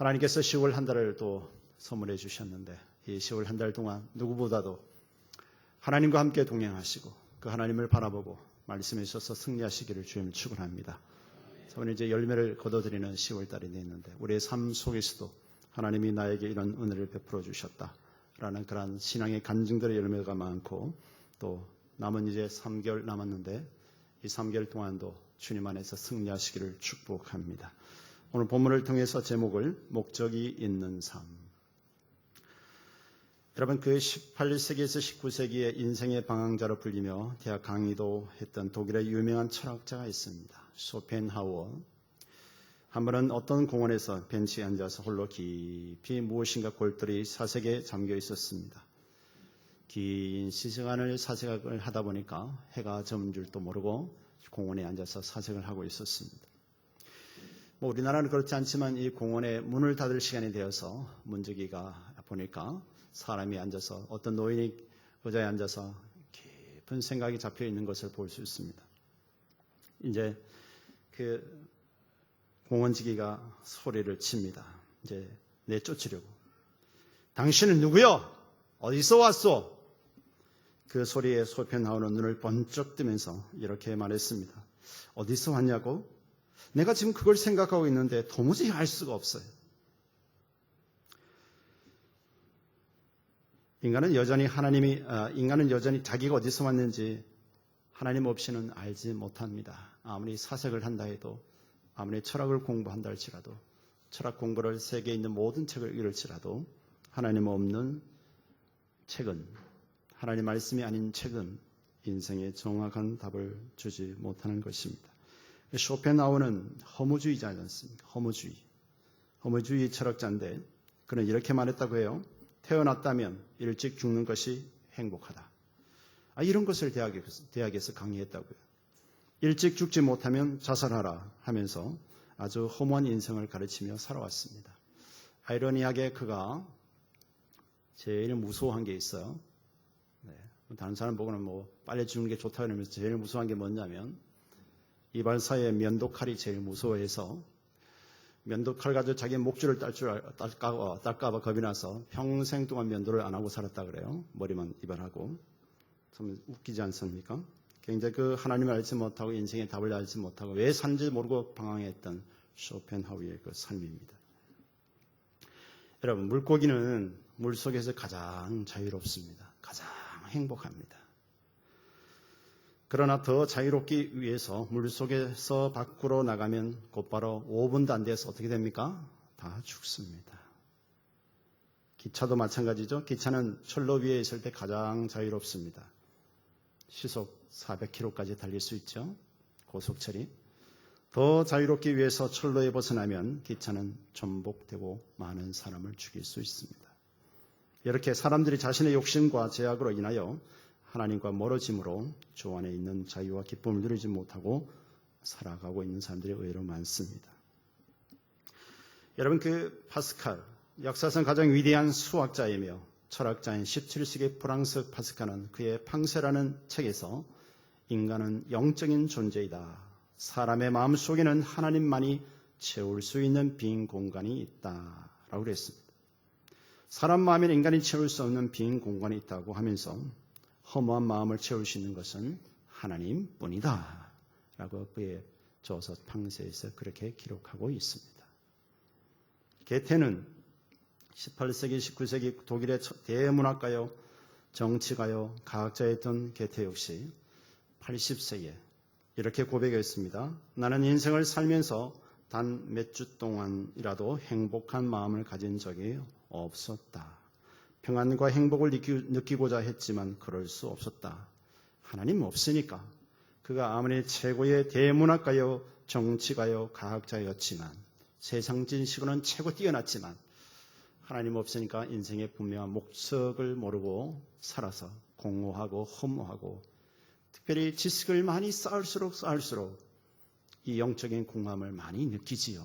하나님께서 10월 한 달을 또 선물해 주셨는데 이 10월 한 달 동안 누구보다도 하나님과 함께 동행하시고 그 하나님을 바라보고 말씀해 주셔서 승리하시기를 주님을 축원합니다. 저는 이제 열매를 거둬들이는 10월 달이 됐는데 우리의 삶 속에서도 하나님이 나에게 이런 은혜를 베풀어 주셨다라는 그런 신앙의 간증들의 열매가 많고 또 남은 이제 3개월 남았는데 이 3개월 동안도 주님 안에서 승리하시기를 축복합니다. 오늘 본문을 통해서 제목을 목적이 있는 삶. 여러분 그 18세기에서 19세기의 인생의 방황자로 불리며 대학 강의도 했던 독일의 유명한 철학자가 있습니다. 쇼펜하우어. 한 번은 어떤 공원에서 벤치에 앉아서 홀로 깊이 무엇인가 골똘히 사색에 잠겨 있었습니다. 긴 시간을 사색을 하다 보니까 해가 져는 줄도 모르고 공원에 앉아서 사색을 하고 있었습니다. 우리나라는 그렇지 않지만 이 공원에 문을 닫을 시간이 되어서 문지기가 보니까 사람이 앉아서 어떤 노인이 의자에 앉아서 깊은 생각이 잡혀 있는 것을 볼 수 있습니다. 이제 그 공원지기가 소리를 칩니다. 이제 내쫓으려고. 당신은 누구요? 어디서 왔소? 그 소리에 쇼펜하우어는 눈을 번쩍 뜨면서 이렇게 말했습니다. 어디서 왔냐고? 내가 지금 그걸 생각하고 있는데 도무지 알 수가 없어요. 인간은 여전히 자기가 어디서 왔는지 하나님 없이는 알지 못합니다. 아무리 사색을 한다 해도 아무리 철학을 공부한다 할지라도 철학 공부를 세계에 있는 모든 책을 읽을지라도 하나님 없는 책은 하나님 말씀이 아닌 책은 인생에 정확한 답을 주지 못하는 것입니다. 쇼펜하우어는 허무주의자지 않습니까? 허무주의 철학자인데 그는 이렇게 말했다고 해요. 태어났다면 일찍 죽는 것이 행복하다. 이런 것을 대학에서 강의했다고요. 일찍 죽지 못하면 자살하라 하면서 아주 허무한 인생을 가르치며 살아왔습니다. 아이러니하게 그가 제일 무서워한 게 있어요. 다른 사람 보고는 빨리 죽는 게 좋다 그러면서 제일 무서워한 게 뭐냐면 이발 사이에 면도칼이 제일 무서워해서 면도칼 가지고 자기 목줄을 딸까 봐 겁이 나서 평생 동안 면도를 안 하고 살았다 그래요. 머리만 이발하고. 참 웃기지 않습니까? 굉장히 그 하나님을 알지 못하고 인생의 답을 알지 못하고 왜 사는지 모르고 방황했던 쇼펜하우어의 그 삶입니다. 여러분 물고기는 물속에서 가장 자유롭습니다. 가장 행복합니다. 그러나 더 자유롭기 위해서 물속에서 밖으로 나가면 곧바로 5분도 안 돼서 어떻게 됩니까? 다 죽습니다. 기차도 마찬가지죠. 기차는 철로 위에 있을 때 가장 자유롭습니다. 시속 400km까지 달릴 수 있죠. 고속철이. 더 자유롭기 위해서 철로에 벗어나면 기차는 전복되고 많은 사람을 죽일 수 있습니다. 이렇게 사람들이 자신의 욕심과 제약으로 인하여 하나님과 멀어짐으로 주 안에 있는 자유와 기쁨을 누리지 못하고 살아가고 있는 사람들이 의외로 많습니다. 여러분 그 파스칼, 역사상 가장 위대한 수학자이며 철학자인 17세기 프랑스 파스칼은 그의 팡세라는 책에서 인간은 영적인 존재이다. 사람의 마음속에는 하나님만이 채울 수 있는 빈 공간이 있다라고 그랬습니다. 사람 마음에는 인간이 채울 수 없는 빈 공간이 있다고 하면서 허무한 마음을 채울 수 있는 것은 하나님뿐이다 라고 그의 저서 팡세에서 그렇게 기록하고 있습니다. 게테는 18세기, 19세기 독일의 대문학가요, 정치가요, 과학자였던 게테 역시 80세에 이렇게 고백했습니다. 나는 인생을 살면서 단 몇 주 동안이라도 행복한 마음을 가진 적이 없었다. 평안과 행복을 느끼고자 했지만 그럴 수 없었다. 하나님 없으니까. 그가 아무리 최고의 대문학가요, 정치가요, 과학자였지만 세상 지식으로는 최고 뛰어났지만 하나님 없으니까 인생의 분명한 목적을 모르고 살아서 공허하고 허무하고 특별히 지식을 많이 쌓을수록 이 영적인 공허함을 많이 느끼지요.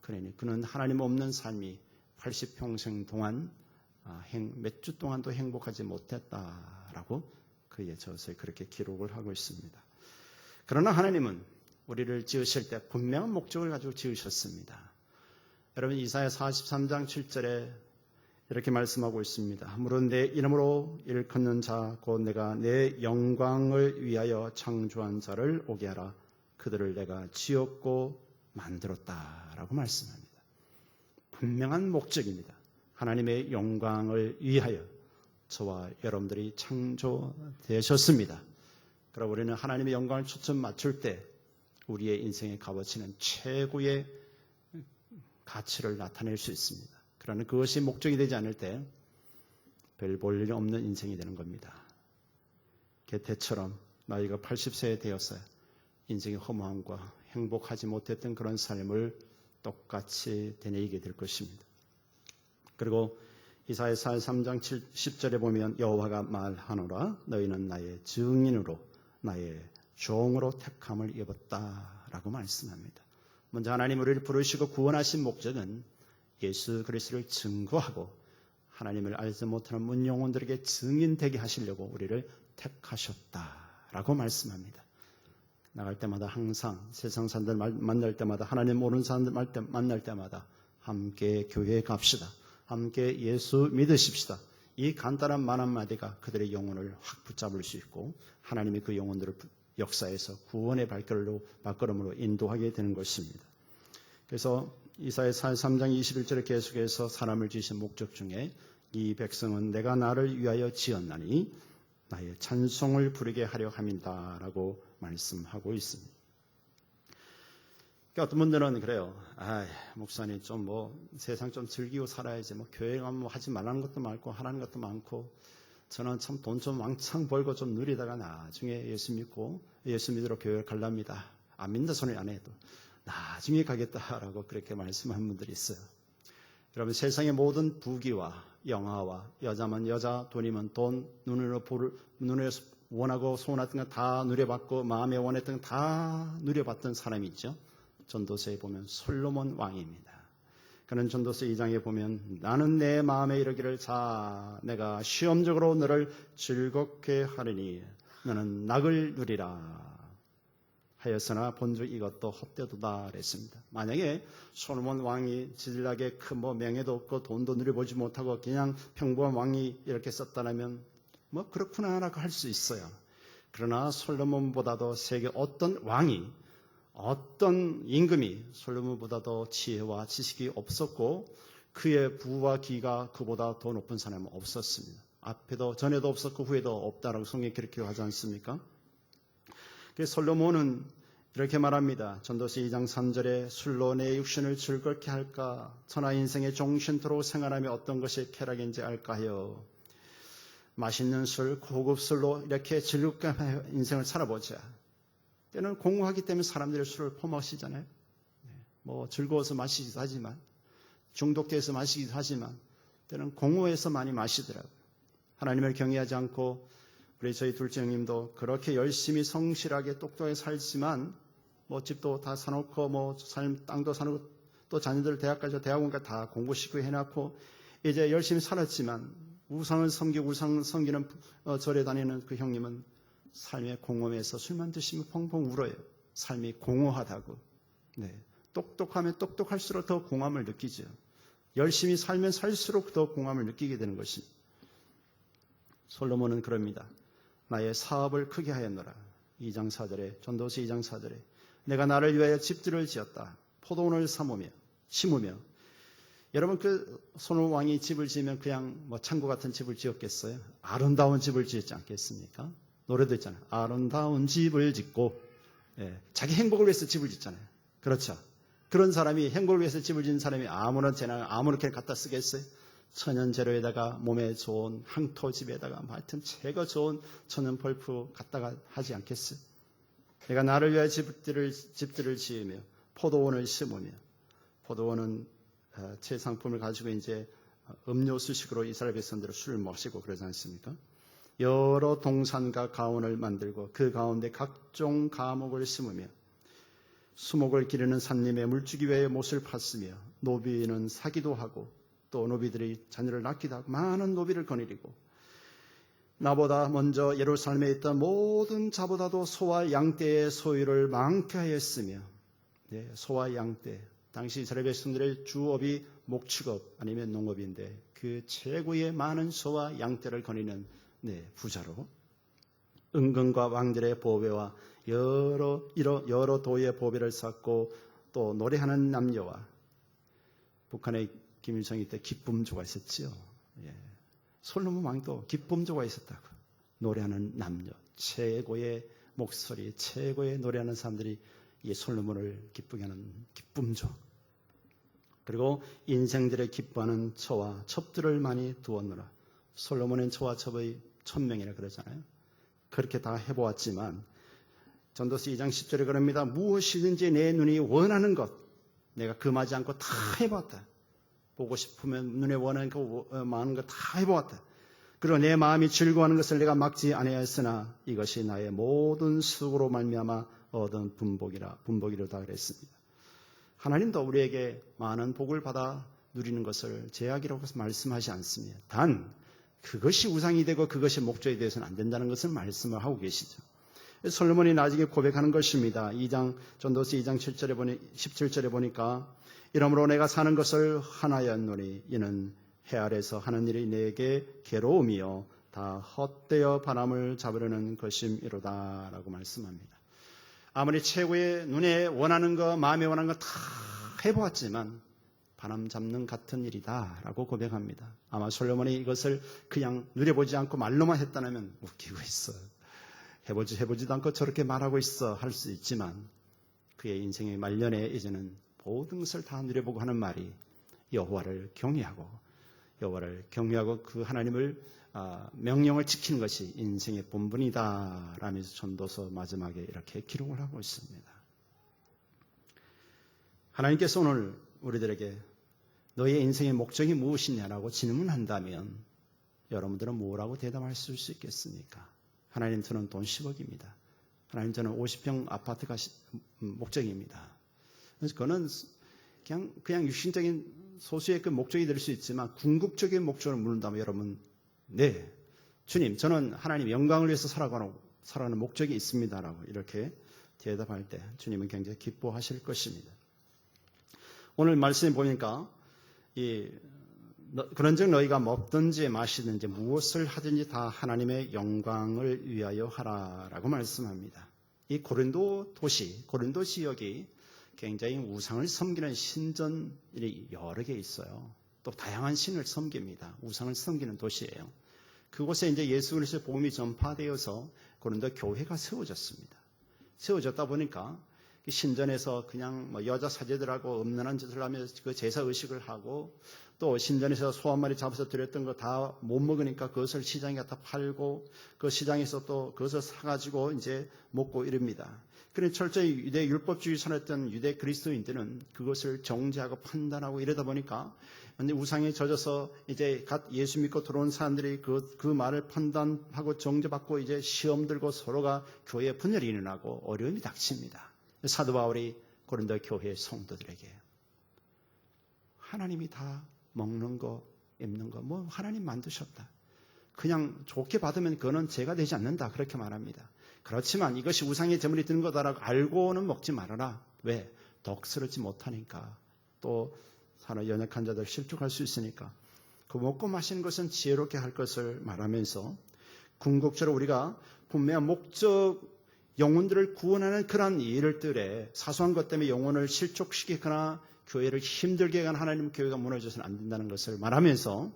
그러니 그는 하나님 없는 삶이 80평생 동안 몇 주 동안도 행복하지 못했다라고 그의 저서에 그렇게 기록을 하고 있습니다. 그러나 하나님은 우리를 지으실 때 분명한 목적을 가지고 지으셨습니다. 여러분 이사야 43장 7절에 이렇게 말씀하고 있습니다. 물은 내 이름으로 일컫는 자 곧 내가 내 영광을 위하여 창조한 자를 오게 하라. 그들을 내가 지었고 만들었다라고 말씀합니다. 분명한 목적입니다. 하나님의 영광을 위하여 저와 여러분들이 창조되셨습니다. 그럼 우리는 하나님의 영광을 초점 맞출 때 우리의 인생의 값어치는 최고의 가치를 나타낼 수 있습니다. 그러나 그것이 목적이 되지 않을 때 별 볼 일 없는 인생이 되는 겁니다. 게테처럼 나이가 80세에 되었어요. 인생의 허무함과 행복하지 못했던 그런 삶을 똑같이 되뇌이게 될 것입니다. 그리고 이사야 43장 10절에 보면 여호와가 말하노라 너희는 나의 증인으로 나의 종으로 택함을 입었다라고 말씀합니다. 먼저 하나님 우리를 부르시고 구원하신 목적은 예수 그리스도를 증거하고 하나님을 알지 못하는 문영혼들에게 증인되게 하시려고 우리를 택하셨다라고 말씀합니다. 나갈 때마다 항상 세상 사람들 만날 때마다 하나님 모르는 사람들 만날 때마다 함께 교회에 갑시다. 함께 예수 믿으십시다. 이 간단한 말 한마디가 그들의 영혼을 확 붙잡을 수 있고 하나님이 그 영혼들을 역사에서 구원의 발걸음으로 인도하게 되는 것입니다. 그래서 이사야 43장 21절에 계속해서 사람을 지으신 목적 중에 이 백성은 내가 나를 위하여 지었나니 나의 찬송을 부르게 하려 함이다라고 말씀하고 있습니다. 그러니까 어떤 분들은 그래요. 목사님 좀 세상 좀 즐기고 살아야지. 교회 가면 하지 말라는 것도 많고 하라는 것도 많고 저는 참 돈 좀 왕창 벌고 좀 누리다가 나중에 예수 믿고 예수 믿으러 교회를 갈랍니다. 안 믿는다 소리 안 해도 나중에 가겠다라고 그렇게 말씀하는 분들이 있어요. 여러분 세상의 모든 부귀와 영화와 여자면 여자, 돈이면 돈, 눈으로 원하고 소원했던 건 다 누려봤고 마음에 원했던 건 다 누려봤던 사람이 있죠. 전도서에 보면 솔로몬 왕입니다. 그는 전도서 2장에 보면 나는 내 마음에 이르기를 자 내가 시험적으로 너를 즐겁게 하리니 너는 낙을 누리라 하였으나 본즉 이것도 헛되도다 그랬습니다. 만약에 솔로몬 왕이 지질나게 큰 명예도 없고 돈도 누려보지 못하고 그냥 평범한 왕이 이렇게 썼다면 그렇구나라고 할 수 있어요. 그러나 솔로몬보다도 세계 어떤 왕이 어떤 임금이 솔로몬보다도 지혜와 지식이 없었고 그의 부와 기가 그보다 더 높은 사람은 없었습니다. 앞에도 전에도 없었고 후에도 없다라고 성경에 그렇게 하지 않습니까? 그래서 솔로몬은 이렇게 말합니다. 전도서 2장 3절에 술로 내 육신을 즐겁게 할까 천하 인생의 종신토록 생활하며 어떤 것이 쾌락인지 알까 하여 맛있는 술, 고급 술로 이렇게 즐겁게 인생을 살아보자. 때는 공허하기 때문에 사람들이 술을 퍼마시잖아요. 즐거워서 마시기도 하지만 중독돼서 마시기도 하지만 때는 공허해서 많이 마시더라고요. 하나님을 경외하지 않고 우리 저희 둘째 형님도 그렇게 열심히 성실하게 똑똑하게 살지만 집도 다 사놓고 땅도 사놓고 또 자녀들 대학까지 대학원까지 다 공부시키고 해놓고 이제 열심히 살았지만 우상을 섬기고 우상 섬기는 절에 다니는 그 형님은 삶의 공허에서 술만 드시면 펑펑 울어요. 삶이 공허하다고. 똑똑하면 똑똑할수록 더 공허함을 느끼죠. 열심히 살면 살수록 더 공허함을 느끼게 되는 것입니다. 솔로몬은 그럽니다. 나의 사업을 크게 하였노라. 2장 4절에 전도서 2장 4절에 내가 나를 위하여 집들을 지었다. 포도원을 심으며 여러분 그 솔로몬 왕이 집을 지으면 그냥 창고 같은 집을 지었겠어요? 아름다운 집을 지었지 않겠습니까? 노래도 있잖아요. 아름다운 집을 짓고 자기 행복을 위해서 집을 짓잖아요. 그렇죠? 그런 사람이 행복을 위해서 집을 짓는 사람이 아무렇게 갖다 쓰겠어요? 천연 재료에다가 몸에 좋은 항토집에다가 하여튼 최고 좋은 천연 벌프 갖다가 하지 않겠어요? 내가 나를 위하여 집들을 지으며 포도원을 심으며 포도원은 최상품을 가지고 이제 음료수식으로 이스라엘 백성들은 술을 마시고 그러지 않습니까? 여러 동산과 가온을 만들고 그 가운데 각종 과목을 심으며 수목을 기르는 산림에 물주기 외에 못을 팠으며 노비는 사기도 하고 또 노비들이 자녀를 낳기도 하고 많은 노비를 거느리고 나보다 먼저 예루살렘에 있던 모든 자보다도 소와 양떼의 소유를 많게 하였으며 소와 양떼 당시 이스라엘 백성들의 주업이 목축업 아니면 농업인데 그 최고의 많은 소와 양떼를 거니는 부자로 은근과 왕들의 보배와 여러 도의 보배를 쌓고 또 노래하는 남녀와 북한의 김일성이 때 기쁨조가 있었지요. 솔로몬 왕도 기쁨조가 있었다고. 노래하는 남녀, 최고의 목소리, 최고의 노래하는 사람들이 이 솔로몬을 기쁘게 하는 기쁨조. 그리고 인생들의 기뻐하는 처와 첩들을 많이 두었노라. 솔로몬은 처와 첩의 1000명이라 그러잖아요. 그렇게 다 해보았지만 전도서 2장 10절에 그럽니다. 무엇이든지 내 눈이 원하는 것 내가 금하지 않고 다 해보았다. 보고 싶으면 눈에 원하는 거 많은 거 다 해보았다. 그리고 내 마음이 즐거워하는 것을 내가 막지 아니하였으나 이것이 나의 모든 수고로 말미암아 얻은 분복이로다 그랬습니다. 하나님도 우리에게 많은 복을 받아 누리는 것을 제약이라고 말씀하지 않습니다. 단 그것이 우상이 되고 그것이 목적이 되어서는 안 된다는 것을 말씀을 하고 계시죠. 솔로몬이 나중에 고백하는 것입니다. 전도서 2장 17절에 보니까 이러므로 내가 사는 것을 하나였노니 이는 해 아래서 하는 일이 내게 괴로움이요 다 헛되어 바람을 잡으려는 것임이로다 라고 말씀합니다. 아무리 최고의 눈에 원하는 거 마음에 원하는 거 다 해보았지만 바람 잡는 같은 일이다 라고 고백합니다. 아마 솔로몬이 이것을 그냥 누려보지 않고 말로만 했다면 웃기고 있어. 해보지도 않고 저렇게 말하고 있어 할 수 있지만 그의 인생의 말년에 이제는 모든 것을 다 누려보고 하는 말이 여호와를 경외하고 그 하나님을 명령을 지키는 것이 인생의 본분이다 라면서 전도서 마지막에 이렇게 기록을 하고 있습니다. 하나님께서 오늘 우리들에게 너의 인생의 목적이 무엇이냐라고 질문한다면 여러분들은 뭐라고 대답할 수 있겠습니까? 하나님 저는 돈 10억입니다. 하나님 저는 50평 아파트가 목적입니다. 그래서 그거는 그냥 육신적인 소수의 그 목적이 될 수 있지만 궁극적인 목적을 묻는다면 여러분 주님 저는 하나님 영광을 위해서 살아가는 목적이 있습니다라고 이렇게 대답할 때 주님은 굉장히 기뻐하실 것입니다. 오늘 말씀에 보니까 그런즉 너희가 먹든지 마시든지 무엇을 하든지 다 하나님의 영광을 위하여 하라라고 말씀합니다. 이 고린도 지역이 굉장히 우상을 섬기는 신전이 여러 개 있어요. 또 다양한 신을 섬깁니다. 우상을 섬기는 도시예요. 그곳에 이제 예수 그리스도의 복음이 전파되어서 고린도 교회가 세워졌습니다. 세워졌다 보니까 신전에서 그냥 여자 사제들하고 음란한 짓을 하면서 그 제사 의식을 하고 또 신전에서 소 한 마리 잡아서 드렸던 거 다 못 먹으니까 그것을 시장에 갖다 팔고 그 시장에서 또 그것을 사가지고 이제 먹고 이럽니다. 그런데 철저히 유대 율법주의 선했던 유대 그리스도인들은 그것을 정죄하고 판단하고 이러다 보니까 근데 우상에 젖어서 이제 갓 예수 믿고 들어온 사람들이 그 말을 판단하고 정죄받고 이제 시험 들고 서로가 교회에 분열이 일어나고 어려움이 닥칩니다. 사도 바울이 고린도 교회 성도들에게 하나님이 다 먹는 거, 입는 거, 하나님 만드셨다. 그냥 좋게 받으면 그거는 죄가 되지 않는다. 그렇게 말합니다. 그렇지만 이것이 우상의 제물이 드는 거다라고 알고는 먹지 말아라. 왜? 덕스럽지 못하니까. 또 사람 연약한 자들 실족할 수 있으니까. 그 먹고 마시는 것은 지혜롭게 할 것을 말하면서 궁극적으로 우리가 분명한 목적, 영혼들을 구원하는 그런 일들에 사소한 것 때문에 영혼을 실족시키거나 교회를 힘들게 하는 하나님 교회가 무너져서는 안 된다는 것을 말하면서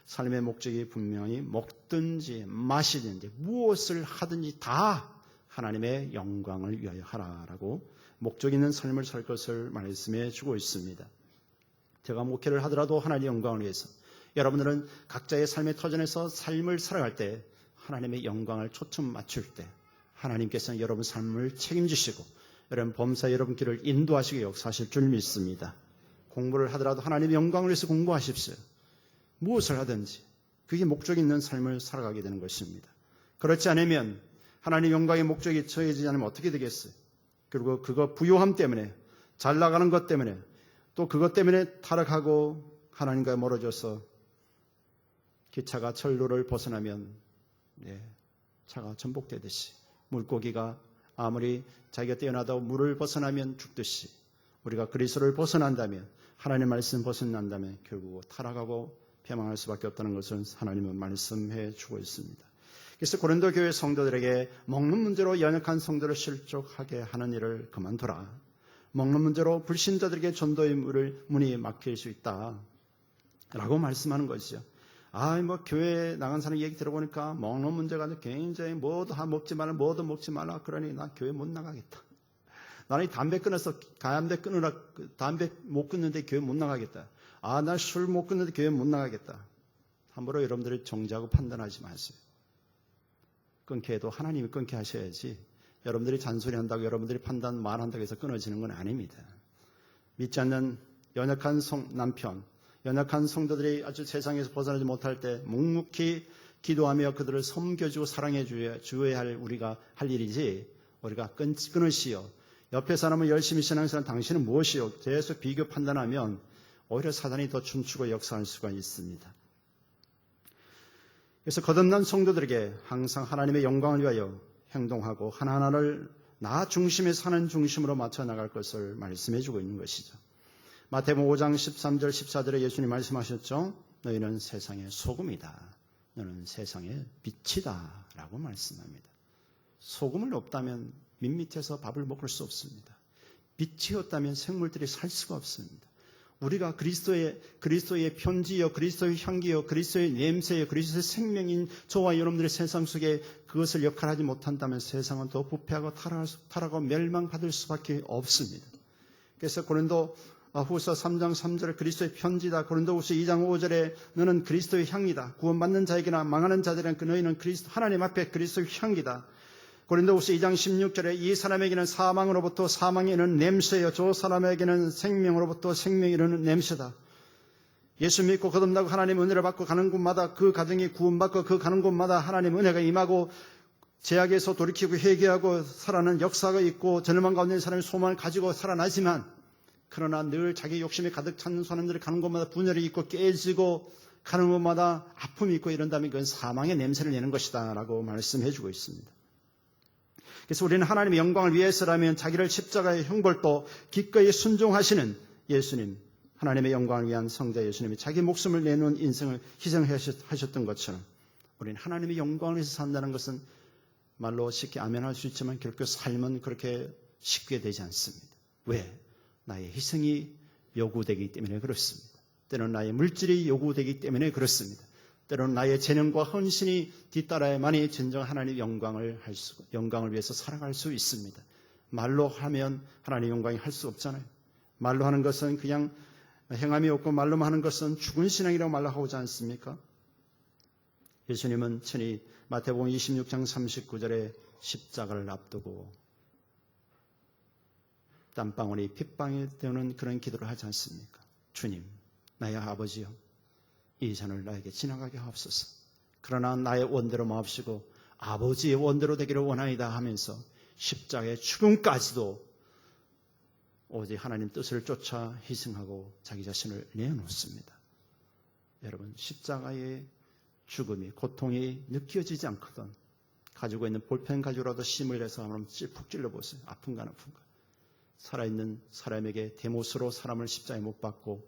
삶의 목적이 분명히 먹든지 마시든지 무엇을 하든지 다 하나님의 영광을 위하여 하라라고 목적 있는 삶을 살 것을 말씀해 주고 있습니다. 제가 목회를 하더라도 하나님의 영광을 위해서 여러분들은 각자의 삶의 터전에서 삶을 살아갈 때 하나님의 영광을 초점 맞출 때 하나님께서는 여러분 삶을 책임지시고 여러분 범사 여러분 길을 인도하시고 역사하실 줄 믿습니다. 공부를 하더라도 하나님의 영광을 위해서 공부하십시오. 무엇을 하든지 그게 목적 있는 삶을 살아가게 되는 것입니다. 그렇지 않으면 하나님의 영광의 목적이 처해지지 않으면 어떻게 되겠어요? 그리고 그거 부요함 때문에 잘 나가는 것 때문에 또 그것 때문에 타락하고 하나님과 멀어져서 기차가 철로를 벗어나면 차가 전복되듯이 물고기가 아무리 자기가 뛰어나다고 물을 벗어나면 죽듯이 우리가 그리스도를 벗어난다면, 하나님의 말씀 벗어난다면 결국 타락하고 패망할 수밖에 없다는 것을 하나님은 말씀해 주고 있습니다. 그래서 고린도 교회 성도들에게 먹는 문제로 연약한 성도를 실족하게 하는 일을 그만둬라. 먹는 문제로 불신자들에게 전도의 문이 막힐 수 있다 라고 말씀하는 것이죠. 교회에 나간 사람 얘기 들어보니까 먹는 문제가 굉장히 뭐도 먹지 말라 그러니 나 교회 못 나가겠다. 나는 담배 끊어서 담배 못 끊는데 교회 못 나가겠다. 나 술 못 끊는데 교회 못 나가겠다. 함부로 여러분들이 정죄하고 판단하지 마세요. 끊게 해도 하나님이 끊게 하셔야지, 여러분들이 잔소리한다고 여러분들이 판단 말한다고 해서 끊어지는 건 아닙니다. 믿지 않는 연약한 남편, 연약한 성도들이 아주 세상에서 벗어나지 못할 때 묵묵히 기도하며 그들을 섬겨주고 사랑해 주어야 할 우리가 할 일이지, 우리가 끊으시오. 옆에 사람은 열심히 신앙생활, 당신은 무엇이요? 계속 비교 판단하면 오히려 사단이 더 춤추고 역사할 수가 있습니다. 그래서 거듭난 성도들에게 항상 하나님의 영광을 위하여 행동하고 하나하나를 나 중심에서 하나님 중심으로 맞춰 나갈 것을 말씀해 주고 있는 것이죠. 마태복음 5장 13절 14절에 예수님 말씀하셨죠. 너희는 세상의 소금이다. 너는 세상의 빛이다 라고 말씀합니다. 소금을 없다면 민밑에서 밥을 먹을 수 없습니다. 빛이 없다면 생물들이 살 수가 없습니다. 우리가 그리스도의 편지여, 그리스도의 향기여, 그리스도의 냄새여, 그리스도의 생명인 저와 여러분들의 세상 속에 그것을 역할하지 못한다면 세상은 더 부패하고 타락하고 멸망받을 수밖에 없습니다. 그래서 고린도 후서 3장 3절에 그리스도의 편지다. 고린도후서 2장 5절에 너는 그리스도의 향이다. 구원받는 자에게나 망하는 자들에게 너희는 하나님 앞에 그리스도의 향기다. 고린도후서 2장 16절에 이 사람에게는 사망으로부터 사망이 이르는 냄새요, 저 사람에게는 생명으로부터 생명이 이르는 냄새다. 예수 믿고 거듭나고 하나님 은혜를 받고 가는 곳마다 그 가정이 구원받고 그 가는 곳마다 하나님 은혜가 임하고 죄악에서 돌이키고 회개하고 살아나는 역사가 있고 절망 가운데 있는 사람이 소망을 가지고 살아나지만, 그러나 늘 자기 욕심이 가득 찬 사람들이 가는 곳마다 분열이 있고 깨지고 가는 곳마다 아픔이 있고 이런다면 그건 사망의 냄새를 내는 것이다 라고 말씀해 주고 있습니다. 그래서 우리는 하나님의 영광을 위해서라면 자기를 십자가의 형벌도 기꺼이 순종하시는 예수님, 하나님의 영광을 위한 성자 예수님이 자기 목숨을 내놓은 인생을 희생하셨던 것처럼 우리는 하나님의 영광을 위해서 산다는 것은 말로 쉽게 아멘할 수 있지만 결코 삶은 그렇게 쉽게 되지 않습니다. 왜? 나의 희생이 요구되기 때문에 그렇습니다. 때로는 나의 물질이 요구되기 때문에 그렇습니다. 때로는 나의 재능과 헌신이 뒤따라야만이 진정 하나님의 영광을 위해서 살아갈 수 있습니다. 말로 하면 하나님의 영광이 할 수 없잖아요. 말로 하는 것은 그냥 행함이 없고 말로만 하는 것은 죽은 신앙이라고 말하고자 않습니까? 예수님은 친히 마태복음 26장 39절에 십자가를 앞두고 땀방울이 핏방울이 되는 그런 기도를 하지 않습니까? 주님, 나의 아버지여, 이 잔을 나에게 지나가게 하옵소서. 그러나 나의 원대로 마옵시고 아버지의 원대로 되기를 원하이다 하면서 십자가의 죽음까지도 오직 하나님 뜻을 쫓아 희생하고 자기 자신을 내어놓습니다. 여러분, 십자가의 죽음이, 고통이 느껴지지 않거든 가지고 있는 볼펜 가지고라도 심을 내서 한번 푹 찔러보세요. 아픈가 안 아픈가. 살아있는 사람에게 대못으로 사람을 십자가에 못 박고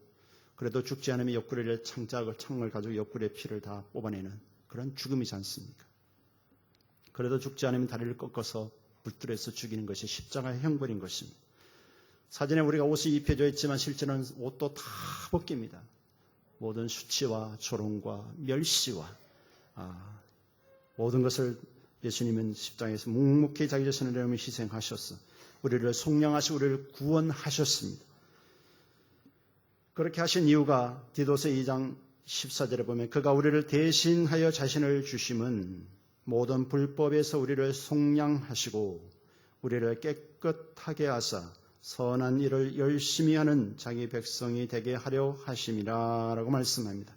그래도 죽지 않으면 옆구리를 창을 가지고 옆구리의 피를 다 뽑아내는 그런 죽음이지 않습니까? 그래도 죽지 않으면 다리를 꺾어서 불들여서 죽이는 것이 십자가의 형벌인 것입니다. 사진에 우리가 옷이 입혀져 있지만 실제로는 옷도 다 벗깁니다. 모든 수치와 조롱과 멸시와 모든 것을 예수님은 십자가에서 묵묵히 자기 자신을 내어놓으며 희생하셔서 우리를 속량하시고 우리를 구원하셨습니다. 그렇게 하신 이유가 디도서 2장 14절에 보면 그가 우리를 대신하여 자신을 주심은 모든 불법에서 우리를 속량하시고 우리를 깨끗하게 하사 선한 일을 열심히 하는 자기 백성이 되게 하려 하심이라 라고 말씀합니다.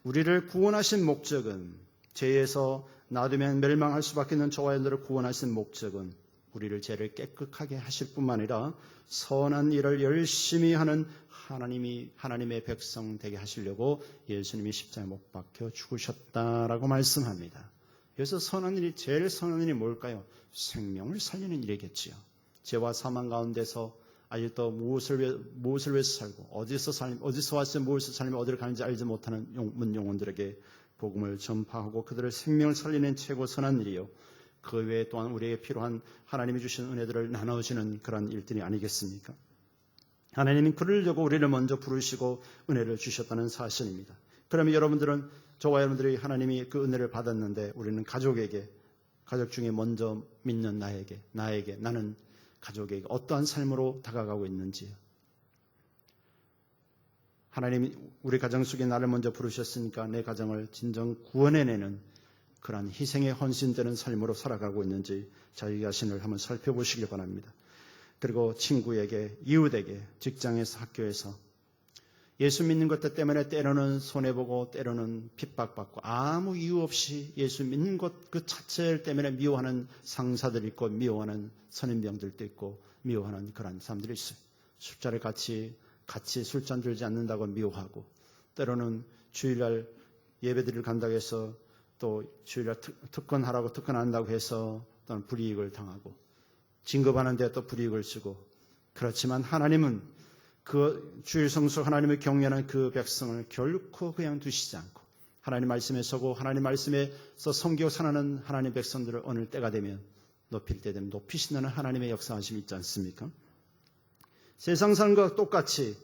우리를 구원하신 목적은, 죄에서 놔두면 멸망할 수밖에 없는 저와 여러분들을 구원하신 목적은 우리를 죄를 깨끗하게 하실 뿐만 아니라 선한 일을 열심히 하는 하나님의 백성 되게 하시려고 예수님이 십자가에 못 박혀 죽으셨다라고 말씀합니다. 그래서 제일 선한 일이 뭘까요? 생명을 살리는 일이겠지요. 죄와 사망 가운데서 아직도 무엇을 위해서 살고 어디서 와서 무엇을 살며 어디를 가는지 알지 못하는 문영혼들에게 복음을 전파하고 그들의 생명을 살리는 최고 선한 일이요. 그 외에 또한 우리에게 필요한 하나님이 주신 은혜들을 나눠주는 그런 일들이 아니겠습니까? 하나님은 그러려고 우리를 먼저 부르시고 은혜를 주셨다는 사실입니다. 그러면 여러분들은, 저와 여러분들이 하나님이 그 은혜를 받았는데 우리는 가족 중에 먼저 믿는 나에게 나는 가족에게 어떠한 삶으로 다가가고 있는지, 하나님이 우리 가정 속에 나를 먼저 부르셨으니까 내 가정을 진정 구원해내는 그러한 희생에 헌신되는 삶으로 살아가고 있는지 자기 자신을 한번 살펴보시길 바랍니다. 그리고 친구에게, 이웃에게, 직장에서, 학교에서 예수 믿는 것 때문에 때로는 손해보고 때로는 핍박받고 아무 이유 없이 예수 믿는 것 그 자체 때문에 미워하는 상사들 있고 미워하는 선임병들도 있고 미워하는 그런 사람들이 있어요. 술자를 같이 술잔 들지 않는다고 미워하고, 때로는 주일날 예배드리러 간다고 해서 또 주일날 특권하라고 특권 안 한다고 해서 또는 불이익을 당하고, 진급하는데 또 불이익을 주고. 그렇지만 하나님은 그 주일 성수 하나님을 경외하는 그 백성을 결코 그냥 두시지 않고 하나님 말씀에 서고 하나님 말씀에서 섬기고 살아가는 하나님 백성들을 어느 때가 되면 높일 때 되면 높이신다는 하나님의 역사하심이 있지 않습니까? 세상 사람과 똑같이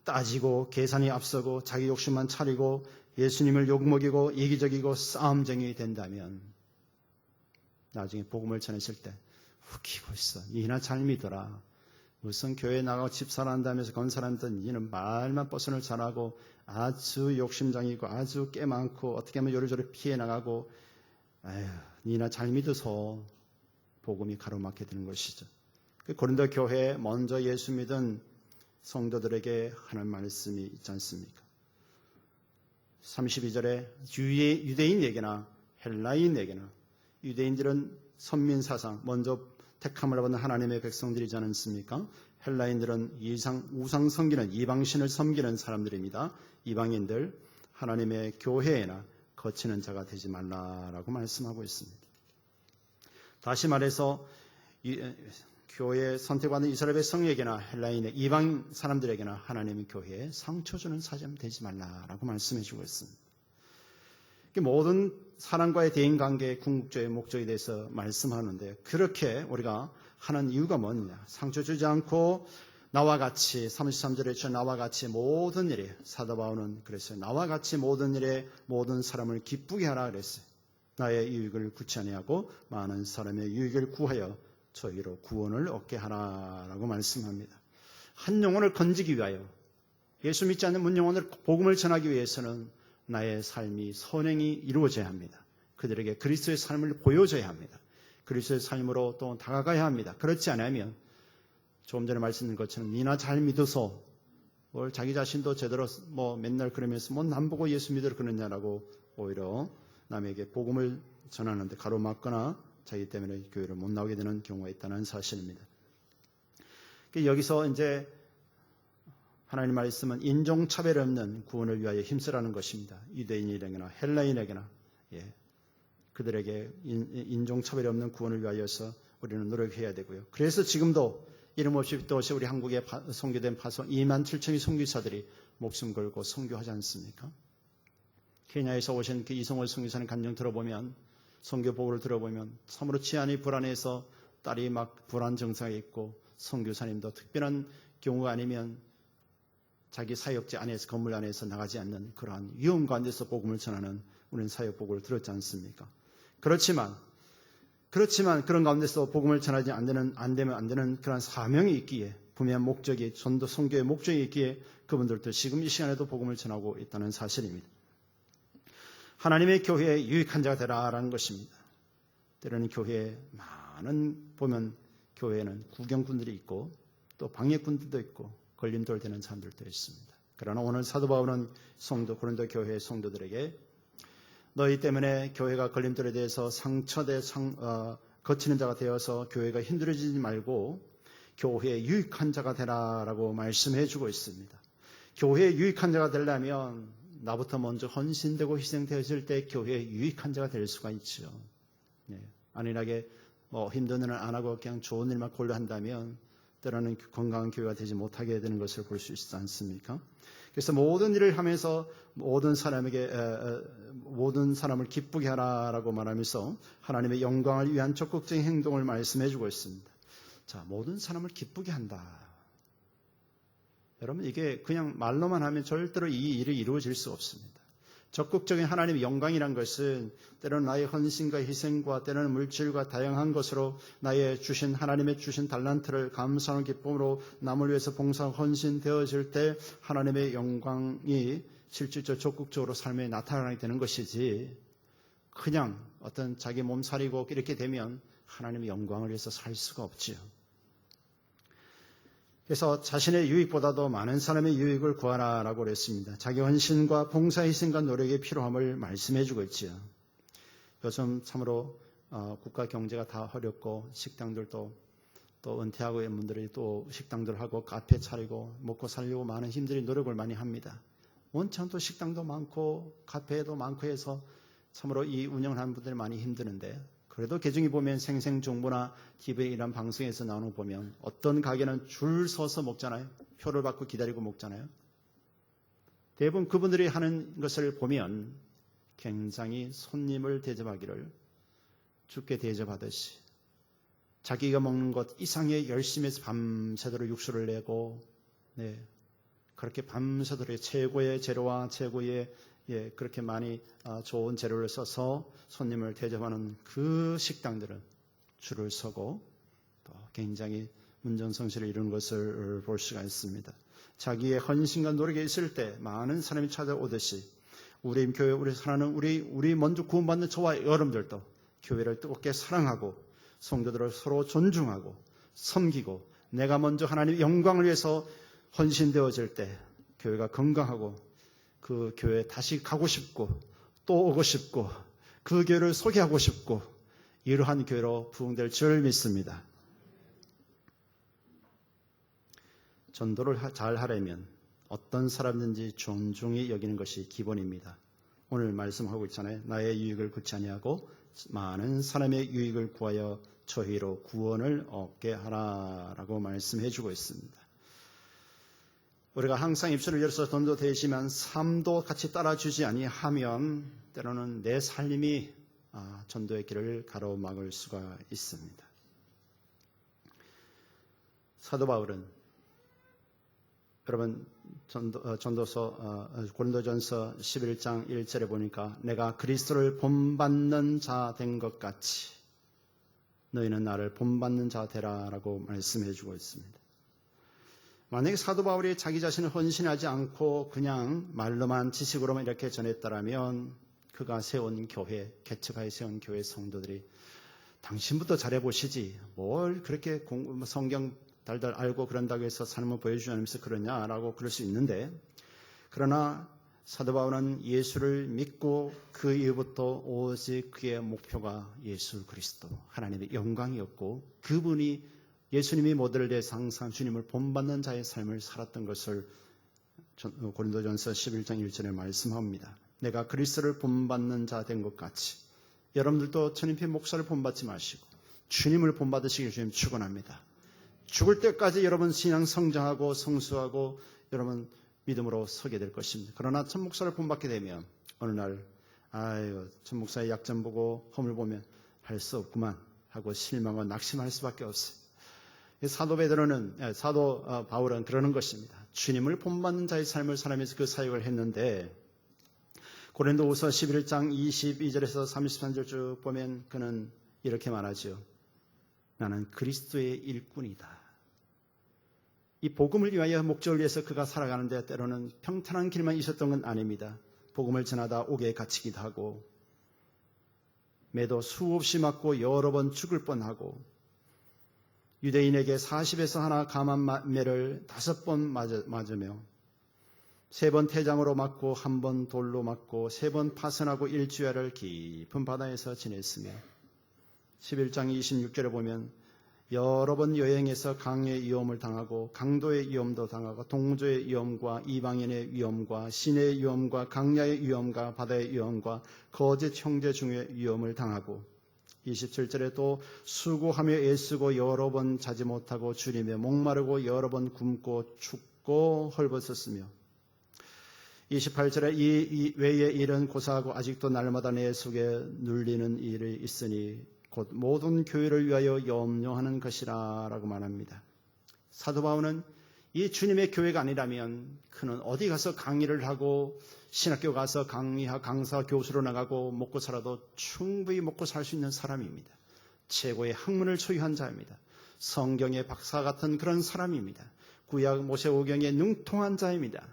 따지고 계산이 앞서고 자기 욕심만 차리고 예수님을 욕먹이고 이기적이고 싸움쟁이 된다면 나중에 복음을 전했을 때 웃기고 있어. 니나 잘 믿어라. 무슨 교회 나가고 집사한다면서 건설한다. 니는 말만 뻗선을 잘하고 아주 욕심장이고 아주 꽤 많고 어떻게 하면 요리조리 피해 나가고, 아휴, 니나 잘 믿어서 복음이 가로막게 되는 것이죠. 고린도 교회에 먼저 예수 믿은 성도들에게 하는 말씀이 있지 않습니까? 32절에 유대인에게나 헬라인에게나, 유대인들은 선민사상 먼저 택함을 받는 하나님의 백성들이지 않습니까? 헬라인들은 우상 섬기는 이방신을 섬기는 사람들입니다. 이방인들 하나님의 교회에나 거치는 자가 되지 말라라고 말씀하고 있습니다. 다시 말해서 교회에 선택받은 이스라엘 백성에게나 헬라인의 이방 사람들에게나 하나님의 교회에 상처 주는 사람 되지 말라라고 말씀해 주고 있습니다. 모든 사람과의 대인관계의 궁극적인 목적에 대해서 말씀하는데, 그렇게 우리가 하는 이유가 뭐냐? 상처 주지 않고 나와 같이, 33절에 나와 같이 모든 일에, 사도 바울은 그랬어요. 나와 같이 모든 일에 모든 사람을 기쁘게 하라 그랬어요. 나의 유익을 구치 아니하고 많은 사람의 유익을 구하여 저희로 구원을 얻게 하라라고 말씀합니다. 한 영혼을 건지기 위하여, 예수 믿지 않는 문 영혼을 복음을 전하기 위해서는 나의 삶이 선행이 이루어져야 합니다. 그들에게 그리스도의 삶을 보여줘야 합니다. 그리스도의 삶으로 또 다가가야 합니다. 그렇지 않으면 조금 전에 말씀드린 것처럼 니나 잘 믿어서 뭘 자기 자신도 제대로 맨날 그러면서 남 보고 예수 믿으러 그러냐라고 오히려 남에게 복음을 전하는데 가로막거나 자기 때문에 교회를 못 나오게 되는 경우가 있다는 사실입니다. 여기서 이제 하나님 말씀은 인종차별 없는 구원을 위하여 힘쓰라는 것입니다. 유대인에게나 헬라인에게나 그들에게 인종차별이 없는 구원을 위하여서 우리는 노력해야 되고요. 그래서 지금도 이름 없이 또 우리 한국에 선교된 파송 2만 7천의 선교사들이 목숨 걸고 선교하지 않습니까? 케냐에서 오신 그 이성월 선교사님 간증 들어보면, 선교 보고를 들어보면 참으로 치안이 불안해서 딸이 막 불안 증상이 있고, 선교사님도 특별한 경우가 아니면 자기 사역지 안에서, 건물 안에서 나가지 않는 그러한 위험 가운데서 복음을 전하는 우리는 사역 보고를 들었지 않습니까? 그렇지만 그런 가운데서 복음을 전하지 안 되면 안 되는 그런 사명이 있기에, 분명한 목적이, 전도 선교의 목적이 있기에 그분들도 지금 이 시간에도 복음을 전하고 있다는 사실입니다. 하나님의 교회에 유익한 자가 되라라는 것입니다. 때로는 교회에 보면 교회에는 구경꾼들이 있고 또 방해꾼들도 있고 걸림돌 되는 사람들도 있습니다. 그러나 오늘 사도 바울은 고린도 교회의 성도들에게 너희 때문에 교회가 걸림돌에 대해서 거치는 자가 되어서 교회가 힘들어지지 말고 교회에 유익한 자가 되라라고 말씀해 주고 있습니다. 교회에 유익한 자가 되려면 나부터 먼저 헌신되고 희생되어질 때 교회에 유익한 자가 될 수가 있죠. 안일하게 힘든 일은 안 하고 그냥 좋은 일만 골라 한다면 때로는 건강한 교회가 되지 못하게 되는 것을 볼 수 있지 않습니까? 그래서 모든 일을 하면서 모든 사람을 기쁘게 하라라고 말하면서 하나님의 영광을 위한 적극적인 행동을 말씀해 주고 있습니다. 자, 모든 사람을 기쁘게 한다. 여러분, 이게 그냥 말로만 하면 절대로 이 일이 이루어질 수 없습니다. 적극적인 하나님의 영광이란 것은 때로는 나의 헌신과 희생과 때로는 물질과 다양한 것으로 하나님의 주신 달란트를 감사하는 기쁨으로 남을 위해서 봉사하고 헌신되어질 때 하나님의 영광이 실질적으로 적극적으로 삶에 나타나게 되는 것이지, 그냥 어떤 자기 몸살이고 이렇게 되면 하나님의 영광을 위해서 살 수가 없지요. 그래서 자신의 유익보다도 많은 사람의 유익을 구하라라고 그랬습니다. 자기 헌신과 봉사희생과 노력의 필요함을 말씀해 주고 있지요. 요즘 참으로 국가 경제가 다 어렵고 식당들도 또 은퇴하고 있는 분들이 또 식당들 하고 카페 차리고 먹고 살려고 많은 힘들이 노력을 많이 합니다. 원창도 식당도 많고 카페도 많고 해서 참으로 이 운영하는 분들이 많이 힘드는데, 그래도 개중에 보면 생생정보나 TV에 이런 방송에서 나오는 거 보면 어떤 가게는 줄 서서 먹잖아요. 표를 받고 기다리고 먹잖아요. 대부분 그분들이 하는 것을 보면 굉장히 손님을 대접하기를 주께 대접하듯이 자기가 먹는 것 이상의 열심히 해서 밤새도록 육수를 내고, 그렇게 밤새도록 최고의 재료와 최고의 그렇게 많이 좋은 재료를 써서 손님을 대접하는 그 식당들은 줄을 서고 또 굉장히 문전성시를 이루는 것을 볼 수가 있습니다. 자기의 헌신과 노력이 있을 때 많은 사람이 찾아오듯이 우리 교회, 우리 사랑하는 우리 먼저 구원받는 저와 여러분들도 교회를 뜨겁게 사랑하고 성도들을 서로 존중하고 섬기고 내가 먼저 하나님의 영광을 위해서 헌신되어질 때 교회가 건강하고 그 교회에 다시 가고 싶고 또 오고 싶고 그 교회를 소개하고 싶고 이러한 교회로 부흥될 줄 믿습니다. 전도를 잘 하려면 어떤 사람든지 존중히 여기는 것이 기본입니다. 오늘 말씀하고 있잖아요. 나의 유익을 구치 아니하고 많은 사람의 유익을 구하여 저희로 구원을 얻게 하라라고 말씀해 주고 있습니다. 우리가 항상 입술을 열어서 전도 되시면 삶도 같이 따라주지 아니하면 때로는 내 삶이 전도의 길을 가로막을 수가 있습니다. 사도 바울은 여러분 전도서 고린도전서 11장 1절에 보니까 내가 그리스도를 본받는 자 된 것 같이 너희는 나를 본받는 자 되라라고 말씀해 주고 있습니다. 만약에 사도 바울이 자기 자신을 헌신하지 않고 그냥 말로만 지식으로만 이렇게 전했다라면 그가 세운 교회, 개척하여 세운 교회 성도들이 당신부터 잘해보시지 뭘 그렇게 성경 달달 알고 그런다고 해서 삶을 보여주지 않으면서 그러냐라고 그럴 수 있는데, 그러나 사도 바울은 예수를 믿고 그 이후부터 오직 그의 목표가 예수 그리스도 하나님의 영광이었고 그분이 예수님이 모델을 대해서 항상 주님을 본받는 자의 삶을 살았던 것을 고린도전서 11장 1절에 말씀합니다. 내가 그리스도를 본받는 자 된 것 같이 여러분들도 주님의 목사를 본받지 마시고 주님을 본받으시길 주님 축원합니다. 죽을 때까지 여러분 신앙 성장하고 성수하고 여러분 믿음으로 서게 될 것입니다. 그러나 천 목사를 본받게 되면 어느 날 천 목사의 약점 보고 허물 보면 할 수 없구만 하고 실망과 낙심할 수밖에 없어요. 사도 바울은 그러는 것입니다. 주님을 본받는 자의 삶을 살아면서 그 사역을 했는데 고린도후서 11장 22절에서 33절 쭉 보면 그는 이렇게 말하죠. 나는 그리스도의 일꾼이다. 이 복음을 위하여 목적을 위해서 그가 살아가는데 때로는 평탄한 길만 있었던 건 아닙니다. 복음을 전하다 옥에 갇히기도 하고 매도 수없이 맞고 여러 번 죽을 뻔하고 유대인에게 40에서 하나 감한 매를 5번 맞으며 3번 태장으로 맞고 1번 돌로 맞고 3번 파선하고 일주일을 깊은 바다에서 지냈으며 11장 26절에 보면 여러 번 여행해서 강의 위험을 당하고 강도의 위험도 당하고 동조의 위험과 이방인의 위험과 신의 위험과 강야의 위험과 바다의 위험과 거짓 형제 중의 위험을 당하고 27절에 또 수고하며 애쓰고 여러 번 자지 못하고 주님에 목마르고 여러 번 굶고 춥고 헐벗었으며 28절에 이 외의 일은 고사하고 아직도 날마다 내 속에 눌리는 일이 있으니 곧 모든 교회를 위하여 염려하는 것이라 라고 말합니다. 사도 바울은 이 주님의 교회가 아니라면 그는 어디 가서 강의를 하고 신학교 가서 강사 교수로 나가고 먹고 살아도 충분히 먹고 살 수 있는 사람입니다. 최고의 학문을 소유한 자입니다. 성경의 박사 같은 그런 사람입니다. 구약 모세오경에 능통한 자입니다.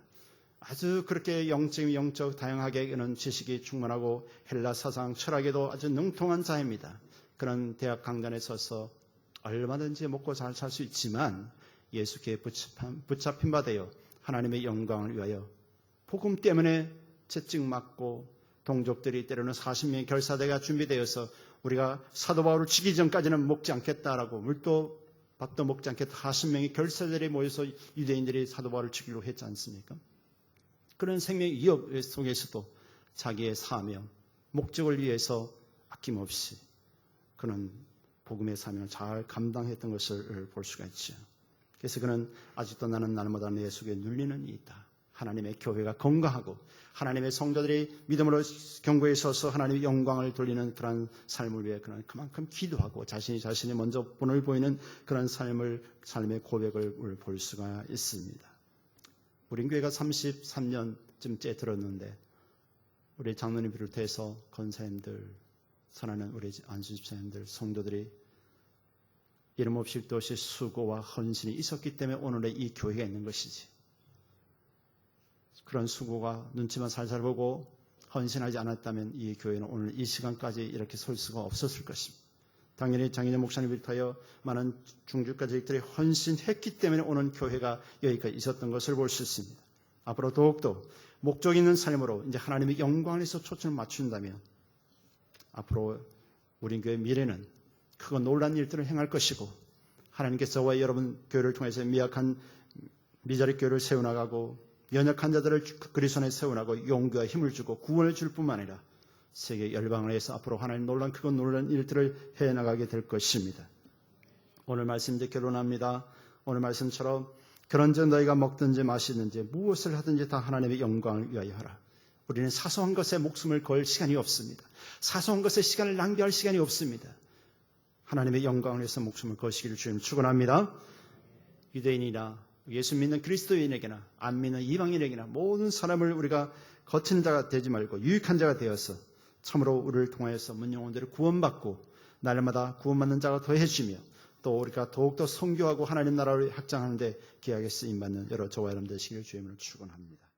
아주 그렇게 영적 다양하게 그런 지식이 충만하고 헬라 사상 철학에도 아주 능통한 자입니다. 그런 대학 강단에 서서 얼마든지 먹고 잘 살 수 있지만 예수께 붙잡힌 바 되어 하나님의 영광을 위하여 복음 때문에 채찍 맞고 동족들이 때로는 40명의 결사대가 준비되어서 우리가 사도 바울을 죽이기 전까지는 먹지 않겠다라고 물도 밥도 먹지 않겠다 40명의 결사들이 모여서 유대인들이 사도 바울을 죽이려고 했지 않습니까? 그런 생명의 위협 속에서도 자기의 사명, 목적을 위해서 아낌없이 그는 복음의 사명을 잘 감당했던 것을 볼 수가 있죠. 그래서 그는 아직도 나는 날마다 내 속에 눌리는 이 있다. 하나님의 교회가 건강하고 하나님의 성도들이 믿음으로 경고에 서서 하나님의 영광을 돌리는 그런 삶을 위해 그는 그만큼 기도하고 자신이 먼저 본을 보이는 그런 삶의 고백을 볼 수가 있습니다. 우리 교회가 33년쯤째 들었는데 우리 장로님 비롯해서 권사님들, 사랑하는 우리 안수집사님들, 성도들이 이름 없이 또 없이 수고와 헌신이 있었기 때문에 오늘의 이 교회가 있는 것이지. 그런 수고가 눈치만 살살 보고 헌신하지 않았다면 이 교회는 오늘 이 시간까지 이렇게 설 수가 없었을 것입니다. 당연히 장인영 목사님 비롯하여 많은 중주가족들이 헌신했기 때문에 오늘 교회가 여기까지 있었던 것을 볼 수 있습니다. 앞으로 더욱더 목적 있는 삶으로 이제 하나님의 영광을 위해서 초점을 맞춘다면 앞으로 우리 교회 미래는 크고 놀라운 일들을 행할 것이고 하나님께서 저와 여러분 교회를 통해서 미약한 미자립 교회를 세워나가고 연약한 자들을 그리스도 안에 세워나가고 용기와 힘을 주고 구원을 줄 뿐만 아니라 세계 열방을 해서 앞으로 하나님 크고 놀라운 일들을 해나가게 될 것입니다. 오늘 말씀 이제 결론합니다. 오늘 말씀처럼 그런즉 너희가 먹든지 마시든지 무엇을 하든지 다 하나님의 영광을 위하여 하라. 우리는 사소한 것에 목숨을 걸 시간이 없습니다. 사소한 것에 시간을 낭비할 시간이 없습니다. 하나님의 영광을 위해서 목숨을 거시기를 주님 축원합니다. 유대인이나 예수 믿는 그리스도인에게나 안 믿는 이방인에게나 모든 사람을 우리가 거치는 자가 되지 말고 유익한 자가 되어서 참으로 우리를 통하여서 문영혼들을 구원받고 날마다 구원받는 자가 더해지며 또 우리가 더욱더 선교하고 하나님 나라를 확장하는 데 귀하게 쓰임받는 저와 여러분 되시기를 주님으로 축원합니다.